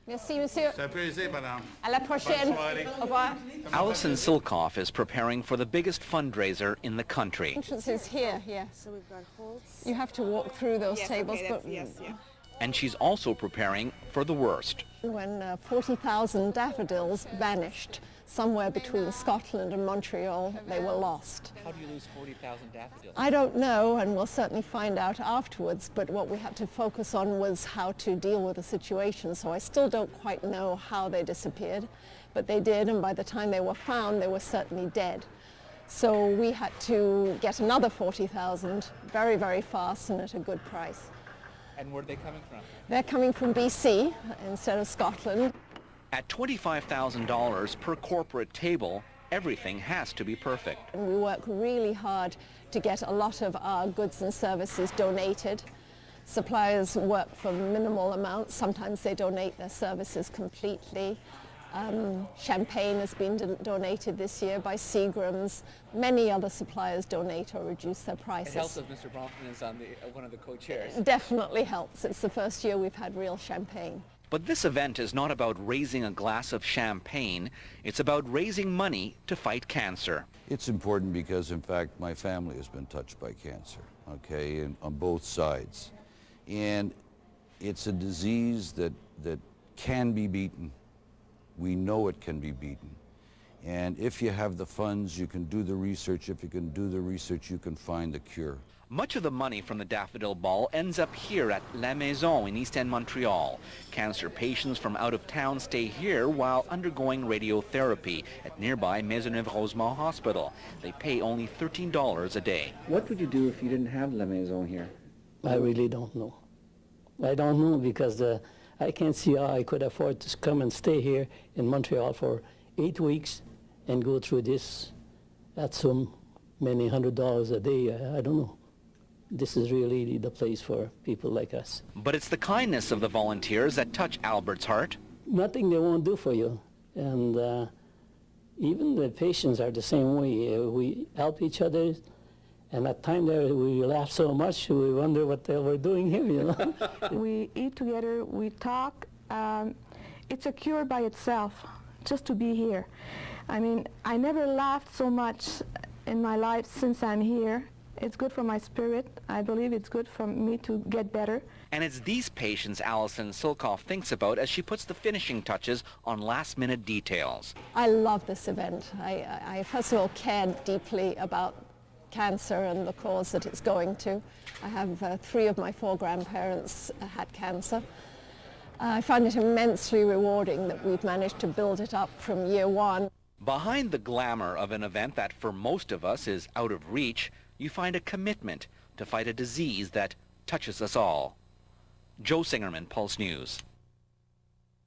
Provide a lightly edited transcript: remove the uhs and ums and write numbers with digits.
Merci, monsieur. C'est un plaisir, madame. À la prochaine. Au revoir. Alison Silkoff is preparing for the biggest fundraiser in the country. Entrance is here, yes. So we've got holds. You have to walk through those tables, okay, but yes, yeah. And she's also preparing for the worst. when 40,000 daffodils vanished somewhere between Scotland and Montreal, they were lost. How do you lose 40,000 daffodils? I don't know, and we'll certainly find out afterwards, but what we had to focus on was how to deal with the situation. So I still don't quite know how they disappeared, but they did, and by the time they were found, they were certainly dead. So we had to get another 40,000 very, very fast and at a good price. And where are they coming from? They're coming from BC instead of Scotland. At $25,000 per corporate table, everything has to be perfect. And we work really hard to get a lot of our goods and services donated. Suppliers work for minimal amounts. Sometimes they donate their services completely. Champagne has been donated this year by Seagram's. Many other suppliers donate or reduce their prices. It helps if Mr. Bronfman is on one of the co-chairs. It definitely helps. It's the first year we've had real champagne. But this event is not about raising a glass of champagne. It's about raising money to fight cancer. It's important because, in fact, my family has been touched by cancer, okay, and on both sides. And it's a disease that can be beaten. We know it can be beaten. And if you have the funds, you can do the research. If you can do the research, you can find the cure. Much of the money from the Daffodil Ball ends up here at La Maison in East End, Montreal. Cancer patients from out of town stay here while undergoing radiotherapy at nearby Maisonneuve-Rosemont Hospital. They pay only $13 a day. What would you do if you didn't have La Maison here? I really don't know. I don't know because I can't see how I could afford to come and stay here in Montreal for 8 weeks and go through this at so many $100s a day. I don't know. This is really the place for people like us. But it's the kindness of the volunteers that touch Albert's heart. Nothing they won't do for you. And even the patients are the same way. We help each other. And at times we laugh so much, we wonder what the hell we're doing here, you know. We eat together, we talk. It's a cure by itself, just to be here. I mean, I never laughed so much in my life since I'm here. It's good for my spirit. I believe it's good for me to get better. And it's these patients Alison Silkoff thinks about as she puts the finishing touches on last-minute details. I love this event. I first of all cared deeply about cancer and the cause that it's going to. I have 3 of my 4 grandparents had cancer. I find it immensely rewarding that we've managed to build it up from year 1. Behind the glamour of an event that for most of us is out of reach, you find a commitment to fight a disease that touches us all. Joe Singerman, Pulse News.